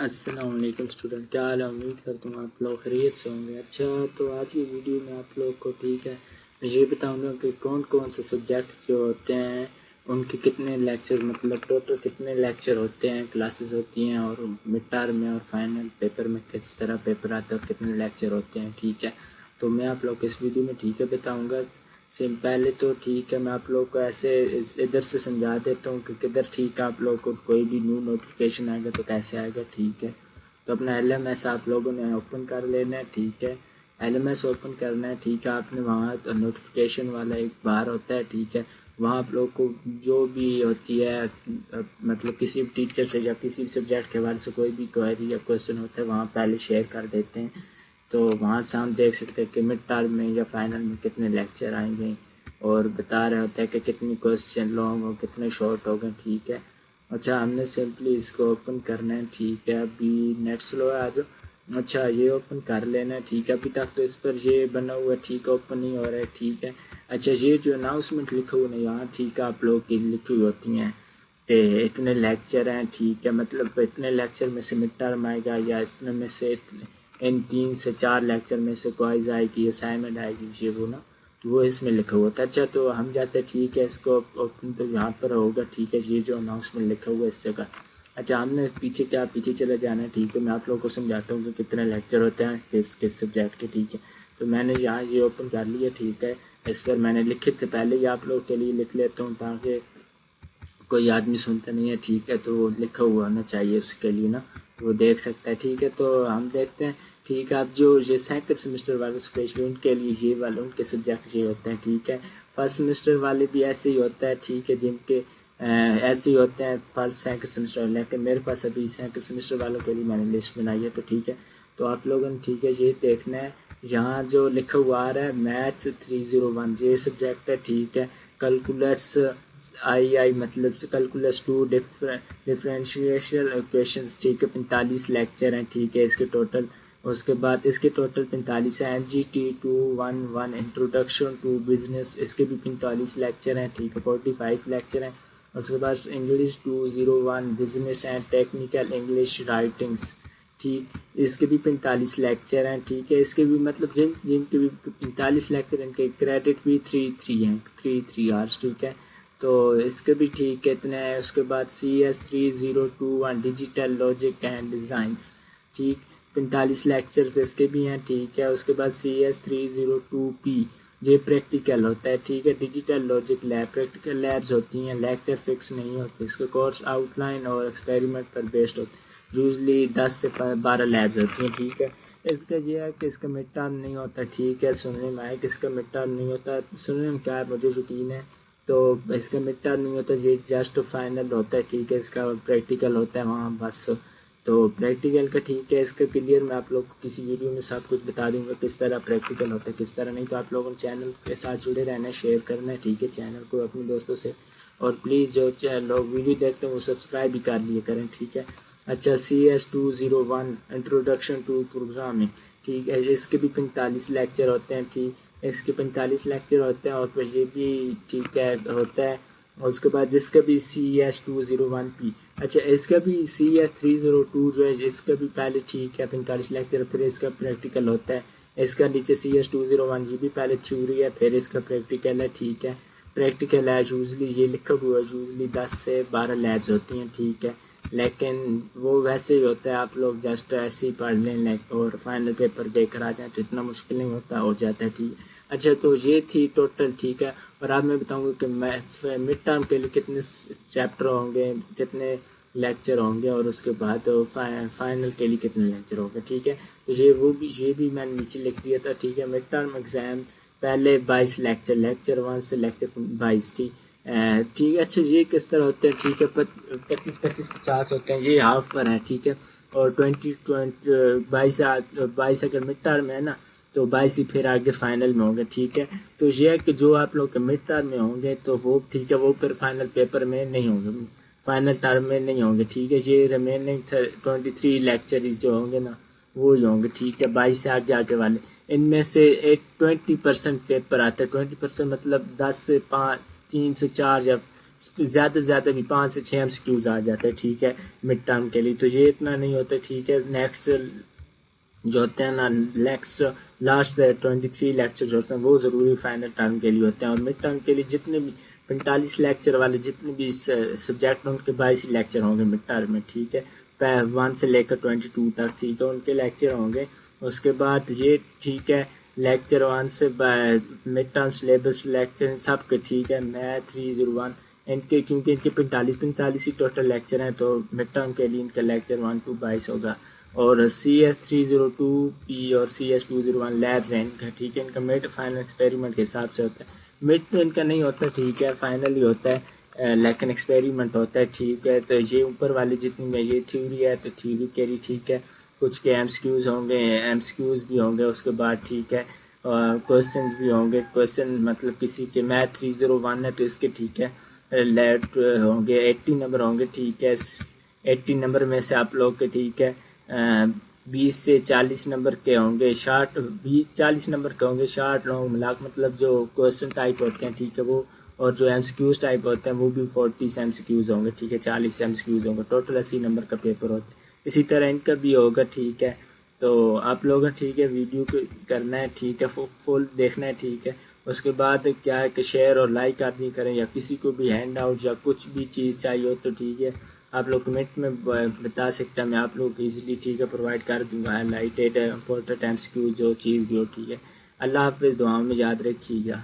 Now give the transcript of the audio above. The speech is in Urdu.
السلام علیکم اسٹوڈنٹ، کیا حال ہے؟ امید کرتا ہوں آپ لوگ خیریت سے ہوں گے۔ اچھا، تو آج کی ویڈیو میں آپ لوگ کو میں یہ بتاؤں گا کہ کون کون سے سبجیکٹ جو ہوتے ہیں ان کے کتنے لیکچر، مطلب ٹوٹل کتنے لیکچر ہوتے ہیں، کلاسز ہوتی ہیں، اور مڈ ٹرم میں اور فائنل پیپر میں کس طرح پیپر آتا ہے اور کتنے لیکچر ہوتے ہیں۔ ٹھیک ہے، تو میں آپ لوگ کو اس ویڈیو میں بتاؤں گا۔ پہلے تو میں آپ لوگ کو ایسے ادھر سے سمجھا دیتا ہوں کہ کدھر آپ لوگ کو کوئی بھی نیو نوٹیفیکیشن آئے گا تو کیسے آئے گا۔ ٹھیک ہے، تو اپنا ایل ایم ایس آپ لوگوں نے اوپن کر لینا ہے۔ ٹھیک ہے، ایل ایم ایس اوپن کرنا ہے۔ ٹھیک ہے، آپ نے وہاں نوٹیفیکیشن والا ایک بار ہوتا ہے۔ ٹھیک ہے، وہاں آپ لوگ کو جو بھی ہوتی ہے، مطلب کسی بھی ٹیچر سے یا کسی بھی سبجیکٹ کے بارے سے کوئی بھی کوئری یا کویشچن ہوتا ہے، وہاں پہلے شیئر کر دیتے ہیں، تو وہاں سے ہم دیکھ سکتے ہیں کہ مڈ ٹرم میں یا فائنل میں کتنے لیکچر آئیں گے، اور بتا رہے ہوتا ہے کہ کتنی کویشچن لانگ ہو، کتنے شارٹ ہو گئے۔ ٹھیک ہے، اچھا، ہم نے سمپلی اس کو اوپن کرنا ہے۔ ٹھیک ہے، ابھی نیٹ سلو ہے آج۔ اچھا، یہ اوپن کر لینا ہے۔ ٹھیک ہے، ابھی تک تو اس پر یہ بنا ہوا ہے۔ ٹھیک ہے، اوپن نہیں ہو رہا ہے۔ ٹھیک ہے، اچھا، یہ جو اناؤنسمنٹ لکھا ہوا ہے یہاں، ٹھیک ہے، آپ لوگ کی لکھی ہوئی ہوتی ہیں کہ اتنے لیکچر ہیں۔ ٹھیک ہے، مطلب اتنے لیکچر میں سے مڈ ٹرم آئے گا، یا اتنے میں سے ان 3 سے 4 لیکچر میں سے کوائز آئے گی، اسائنمنٹ آئے گی، یہ وہ نا، تو وہ اس میں لکھا ہوا تھا۔ اچھا، تو ہم جاتے ہیں۔ ٹھیک ہے، اس کو اوپن تو یہاں پر ہوگا۔ ٹھیک ہے، یہ جو اناؤنسمنٹ لکھا ہوا ہے اس جگہ، اچھا، ہم نے پیچھے چلے جانا ہے۔ ٹھیک ہے، میں آپ لوگوں کو سمجھاتا ہوں کہ کتنے لیکچر ہوتے ہیں کس سبجیکٹ کے۔ ٹھیک ہے، تو میں نے یہاں یہ اوپن کر لیا۔ ٹھیک ہے، اس پر میں نے لکھے تھے پہلے ہی، آپ لوگوں کے لیے لکھ لیتا ہوں تاکہ کوئی آدمی سنتا نہیں ہے۔ ٹھیک ہے، تو وہ لکھا ہوا ہونا چاہیے اس کے لیے نا، وہ دیکھ سکتا ہے۔ ٹھیک ہے، تو ہم دیکھتے ہیں۔ ٹھیک ہے، اب جو یہ سیکنڈ سیمسٹر والے اسپیشلی ان کے لیے یہ والے ان کے سبجیکٹ یہ ہوتے ہیں۔ ٹھیک ہے، فرسٹ سیمسٹر والے بھی ایسے ہی ہوتا ہے۔ ٹھیک ہے، جن کے ایسے ہی ہوتے ہیں فرسٹ سیکنڈ سیمسٹر، لیکن میرے پاس ابھی سیکنڈ سیمسٹر والوں کے لیے میں نے لسٹ بنائی ہے۔ تو ٹھیک ہے، تو آپ لوگوں نے ٹھیک ہے یہ دیکھنا ہے، یہاں جو لکھا ہوا آ رہا ہے میتھ 301، یہ سبجیکٹ ہے۔ ٹھیک ہے، کیلکولس آئی مطلب کیلکولس 2 ڈفرینشیشل ایکویشنز۔ ٹھیک ہے، 45 لیکچر ہیں۔ ٹھیک ہے، اس کے ٹوٹل، اس کے بعد اس کے ٹوٹل 45 ہیں۔ MGT 211 انٹروڈکشن ٹو بزنس، اس کے بھی 45 لیکچر ہیں۔ ٹھیک ہے، 45 لیکچر ہیں۔ اس کے بعد English 201 business and technical English writings, ٹھیک، اس کے بھی 45 لیکچر ہیں۔ ٹھیک ہے، اس کے بھی مطلب جن کے بھی 45 لیکچر، ان کے کریڈٹ بھی 3 ہیں، 3 آورس۔ ٹھیک ہے، تو اس کے بھی ٹھیک ہے اتنے ہیں۔ اس کے بعد CS 3021 digital logic and designs, ٹھیک، 45 لیکچرز اس کے بھی ہیں۔ ٹھیک ہے، اس کے بعد CS 302P، یہ پریکٹیکل ہوتا ہے۔ ٹھیک ہے، digital logic lab, practical labs ہوتی ہیں، لیکچر فکس نہیں ہوتے۔ اس کے کورس آؤٹ لائن اور ایکسپیریمنٹ پر بیسڈ ہوتے ہیں، یوزلی 10 سے 12 لیبز ہوتی ہیں۔ ٹھیک ہے، اس کا یہ ہے کہ اس کا مڈ ٹرم نہیں ہوتا۔ ٹھیک ہے، سننے میں آئے کہ اس کا مڈ ٹرم نہیں ہوتا، سننے میں کیا ہے مجھے یقین ہے، تو اس کا مڈ ٹرم نہیں ہوتا، یہ جسٹ فائنل ہوتا ہے۔ ٹھیک ہے، اس کا پریکٹیکل ہوتا ہے وہاں بس، تو پریکٹیکل کا ٹھیک ہے، اس کا کلیئر میں آپ لوگ کو کسی ویڈیو میں سب کچھ بتا دوں گا کس طرح پریکٹیکل ہوتا ہے کس طرح نہیں۔ تو آپ لوگوں نے چینل کے ساتھ جڑے رہنا ہے، شیئر کرنا ہے۔ ٹھیک ہے، چینل کو اپنے دوستوں سے، اور پلیز جو لوگ ویڈیو دیکھتے ہیں وہ سبسکرائب بھی کر لیے کریں۔ ٹھیک ہے، اچھا، CS 201 انٹروڈکشن ٹو پروگرامنگ، ٹھیک ہے، اس کے بھی 45 لیکچر ہوتے ہیں۔ ٹھیک، اس کے 45 لیکچر ہوتے ہیں، اور پھر یہ بھی ٹھیک ہے ہوتا ہے۔ اور اس کے بعد اس کا بھی CS 201P، اچھا، اس کا بھی CS 302 جو ہے اس کا بھی پہلے ٹھیک ہے 45 لیکچر، پھر اس کا پریکٹیکل ہوتا ہے۔ اس کا نیچے CS 201 یہ بھی پہلے تھیوری ہے، پھر اس کا پریکٹیکل ہے۔ ٹھیک ہے، پریکٹیکل ہے یوزلی یہ لکھا ہوا ہے، یوزلی 10 سے 12 لیبز ہوتی ہیں۔ ٹھیک ہے، لیکن وہ ویسے ہی ہوتا ہے، آپ لوگ جسٹ ایسے ہی پڑھ لیں اور فائنل پیپر دے کر آ جائیں تو اتنا مشکل نہیں ہوتا، ہو جاتا ہے۔ ٹھیک ہے، اچھا، تو یہ تھی ٹوٹل۔ ٹھیک ہے، اور اب میں بتاؤں گا کہ مڈ ٹرم کے لیے کتنے چیپٹر ہوں گے، کتنے لیکچر ہوں گے، اور اس کے بعد فائنل کے لیے کتنے لیکچر ہوں گے۔ ٹھیک ہے، تو یہ بھی میں نے نیچے لکھ دیا تھا۔ ٹھیک ہے، مڈ ٹرم ایگزام پہلے 22 لیکچر 1 سے لیکچر 22۔ ٹھیک ہے، اچھا، یہ کس طرح ہوتے ہیں؟ ٹھیک ہے، 25 50 ہوتے ہیں، یہ ہاف پر ہیں۔ ٹھیک ہے، اور 22 اگر مڈ ٹرم ہے نا تو 22 ہی پھر آگے فائنل میں ہوں گے۔ ٹھیک ہے، تو یہ ہے کہ جو آپ لوگ کے مڈ ٹرم میں ہوں گے تو وہ ٹھیک ہے وہ پھر فائنل پیپر میں نہیں ہوں گے، فائنل ٹرم میں نہیں ہوں گے۔ ٹھیک ہے، یہ ریمیننگ 23 لیکچر جو ہوں گے نا وہی ہوں گے۔ ٹھیک ہے، 22 سے آگے والے، ان میں سے 20% پیپر آتا ہے۔ 20% مطلب 10 سے 5 3 سے 4 یا زیادہ سے زیادہ بھی 5 سے 6 MCQs آ جاتے ہیں، ٹھیک ہے، مڈ ٹرم کے لیے. تو یہ اتنا نہیں ہوتا، ٹھیک ہے. نیکسٹ جو ہوتے ہیں نا، نیکسٹ لاسٹ 23 لیکچر جو ہوتے ہیں وہ ضروری فائنل ٹرم کے لیے ہوتے ہیں. اور مڈ ٹرم کے لیے جتنے بھی 45 لیکچر والے جتنے بھی سبجیکٹ ان کے 22 لیکچر ہوں گے مڈ ٹرم میں، ٹھیک ہے، 1 سے لے کر 22 تک، ٹھیک ہے، ان کے لیکچر ہوں گے. اس کے بعد یہ ٹھیک ہے لیکچر 1 سے مڈ ٹرم سلیبس لیکچر سب کے، ٹھیک ہے. میتھ 301 ان کے، کیونکہ ان کے 45 ہی ٹوٹل لیکچر ہیں، تو مڈ ٹرم کے لیے ان کا لیکچر 1 to 22 ہوگا. اور CS 302 P اور CS 201 لیبز ہیں ان کا، ٹھیک ہے. ان کا مڈ فائنل ایکسپیریمنٹ کے حساب سے ہوتا ہے. مڈ تو ان کا نہیں ہوتا، ٹھیک ہے، فائنل ہی ہوتا ہے، لیکن ایکسپیریمنٹ ہوتا ہے، ٹھیک ہے. تو یہ اوپر والی جتنی میں یہ تھیوری ہے تو تھیوری کے لیے، ٹھیک ہے، کچھ کے MCQs ہوں گے، MCQs بھی ہوں گے. اس کے بعد ٹھیک ہے کوسچنز بھی ہوں گے. کوسچن مطلب کسی کے میتھ 301 ہے تو اس کے، ٹھیک ہے، لیٹ ہوں گے 80 نمبر ہوں گے، ٹھیک ہے. 80 نمبر میں سے آپ لوگ کے، ٹھیک ہے، 20 سے 40 نمبر کے ہوں گے شارٹ، 40 نمبر کے ہوں گے شارٹ لانگ ملاک، مطلب جو کوسچن ٹائپ ہوتے ہیں، ٹھیک ہے، وہ. اور جو MCQs ٹائپ ہوتے ہیں وہ بھی 40 MCQs ہوں گے، ٹھیک ہے، 40 MCQs ہوں گے. ٹوٹل 80 نمبر کا پیپر ہوتا ہے. اسی طرح ان کا بھی ہوگا، ٹھیک ہے. تو آپ لوگ، ٹھیک ہے، ویڈیو کو کرنا ہے، ٹھیک ہے، فل دیکھنا ہے، ٹھیک ہے. اس کے بعد کیا ہے کہ شیئر اور لائک آدمی کریں، یا کسی کو بھی ہینڈ آؤٹ یا کچھ بھی چیز چاہیے ہو تو، ٹھیک ہے، آپ لوگ کمنٹ میں بتا سکتے ہیں، میں آپ لوگ ایزیلی، ٹھیک ہے، پرووائڈ کر دوں گا. لائٹیڈ امپورٹنٹ MCQ جو چیز بھی ہو، ٹھیک ہے. اللہ حافظ، دعاؤں میں یاد رکھیے گا.